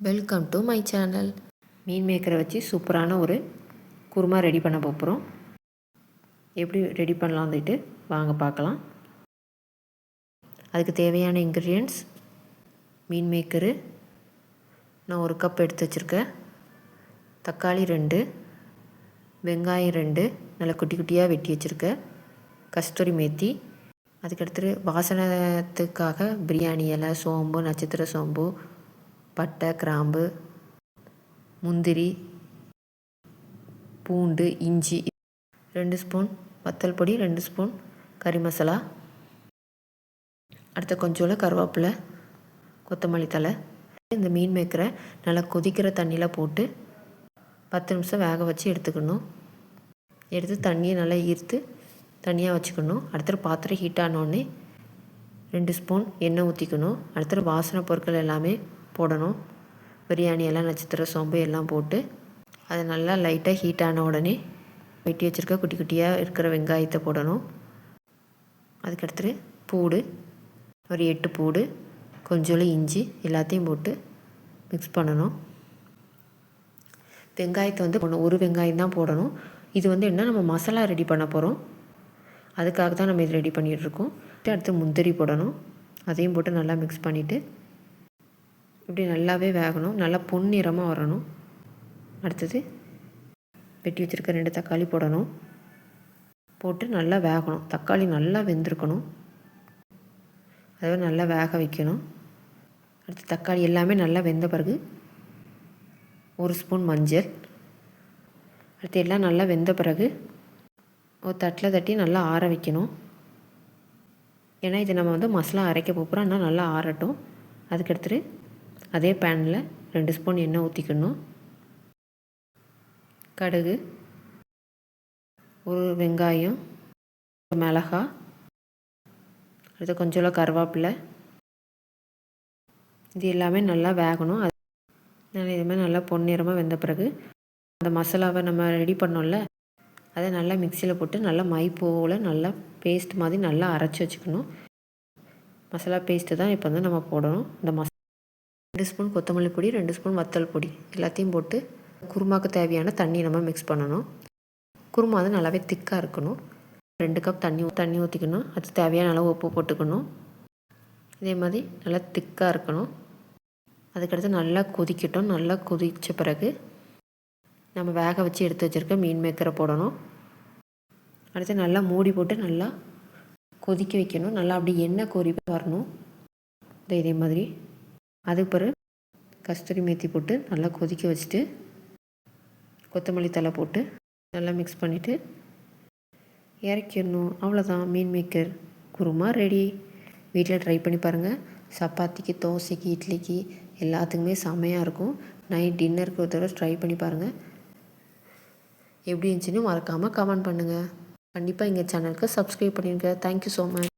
Welcome to my channel. மீன் மேக்கரை வச்சு சூப்பரான ஒரு குருமா ரெடி பண்ண போகிறோம். எப்படி ரெடி பண்ணலாம் வந்துட்டு வாங்க பார்க்கலாம். அதுக்கு தேவையான இன்க்ரீடியன்ட்ஸ்: மீன் மேக்கரு நான் 1 கப் எடுத்து வச்சுருக்கேன், தக்காளி 2, வெங்காயம் 2 நல்லா குட்டி குட்டியாக வெட்டி வச்சுருக்கேன், கஸ்தூரி மேத்தி, அதுக்கடுத்து வாசனத்துக்காக பிரியாணி இலை, சோம்பு, நட்சத்திர சோம்பு, பட்டை, கிராம்பு, முந்திரி, பூண்டு, இஞ்சி, 2 ஸ்பூன் வத்தல் பொடி, 2 ஸ்பூன் கறி மசாலா, அடுத்த கொஞ்சோல கருவேப்பிலை, கொத்தமல்லி தழை. இந்த மீன் மேக்கரை நல்லா கொதிக்கிற தண்ணியில் போட்டு 10 நிமிஷம் வேக வச்சு எடுத்துக்கணும். எடுத்து தண்ணியை நல்லா ஈர்த்து தனியாக வச்சுக்கணும். அடுத்த பாத்திரம் ஹீட் ஆனோடனே 2 ஸ்பூன் எண்ணெய் ஊற்றிக்கணும். அடுத்த வாசனை பொருட்கள் எல்லாமே போடணும். பிரியாணி எல்லாம், நட்சத்திர சோம்பு எல்லாம் போட்டு அது நல்லா லைட்டாக ஹீட் ஆன உடனே வெட்டி வச்சுருக்க குட்டி குட்டியாக இருக்கிற வெங்காயத்தை போடணும். அதுக்கடுத்து பூடு, ஒரு 8 பூடு, கொஞ்சோண்டு இஞ்சி எல்லாத்தையும் போட்டு மிக்ஸ் பண்ணணும். வெங்காயத்தை ஒரு வெங்காயம் தான் போடணும். இது என்ன நம்ம மசாலா ரெடி பண்ண போகிறோம், அதுக்காக தான் நம்ம இது ரெடி பண்ணிகிட்ருக்கோம். அடுத்து முந்திரி போடணும், அதையும் போட்டு நல்லா மிக்ஸ் பண்ணிவிட்டு இப்படி நல்லாவே வேகணும், நல்லா பொன்னிறமாக வரணும். அடுத்தது வெட்டி வச்சுருக்க 2 தக்காளி போடணும், போட்டு நல்லா வேகணும். தக்காளி நல்லா வெந்திருக்கணும், அதை நல்லா வேக வைக்கணும். அடுத்து தக்காளி எல்லாமே நல்லா வெந்த பிறகு 1 ஸ்பூன் மஞ்சள். அடுத்து எல்லாம் நல்லா வெந்த பிறகு ஒரு தட்டில் தட்டி நல்லா ஆற வைக்கணும். ஏன்னா இது நம்ம மசாலா அரைக்க போகிறோம், ஆனால் நல்லா ஆறட்டும். அதுக்கடுத்து அதே பேனில் 2 ஸ்பூன் எண்ணெய் ஊற்றிக்கணும். கடுகு, ஒரு வெங்காயம், மிளகாய், அடுத்து கொஞ்சோல கருவேப்பிலை, இது எல்லாமே நல்லா வேகணும். இதுமாதிரி நல்லா பொன்னிறமாக வெந்த பிறகு அந்த மசாலாவை நம்ம ரெடி பண்ணோம்ல, அதை நல்லா மிக்சியில் போட்டு நல்லா மை போல் நல்லா பேஸ்ட் மாதிரி நல்லா அரைச்சி வச்சுக்கணும். மசாலா பேஸ்ட்டு தான் இப்போ நம்ம போடணும். இந்த 2 ஸ்பூன் கொத்தமல்லி பொடி, 2 ஸ்பூன் வத்தல் பொடி எல்லாத்தையும் போட்டு குருமாவுக்கு தேவையான தண்ணி நம்ம மிக்ஸ் பண்ணணும். குருமா நல்லாவே திக்காக இருக்கணும். 2 கப் தண்ணி ஊற்றிக்கணும். அது தேவையான அளவு உப்பு போட்டுக்கணும். இதே மாதிரி நல்லா திக்காக இருக்கணும். அதுக்கடுத்து நல்லா கொதிக்கட்டும். நல்லா கொதித்த பிறகு நம்ம வேக வச்சு எடுத்து வச்சுருக்க மீன் மேக்கரை போடணும். அடுத்து நல்லா மூடி போட்டு நல்லா கொதிக்க வைக்கணும். நல்லா அப்படி எண்ணெய் கொதி வரணும். இதே மாதிரி அதுக்கு பிறகு கஸ்தூரி மேத்தி போட்டு நல்லா கொதிக்க வச்சுட்டு கொத்தமல்லி தழை போட்டு நல்லா மிக்ஸ் பண்ணிவிட்டு இறக்கிடணும். அவ்வளோதான், மீன் மேக்கர் குருமா ரெடி. வீட்டில் ட்ரை பண்ணி பாருங்கள். சப்பாத்திக்கு, தோசைக்கு, இட்லிக்கு எல்லாத்துக்குமே செம்மையாக இருக்கும். நைட் டின்னருக்கு ஒரு தடவை ட்ரை பண்ணி பாருங்கள். எப்படி இருந்துச்சுன்னு மறக்காமல் கமெண்ட் பண்ணுங்கள். கண்டிப்பாக எங்கள் சேனலுக்கு சப்ஸ்கிரைப் பண்ணிடுங்க. Thank you so much.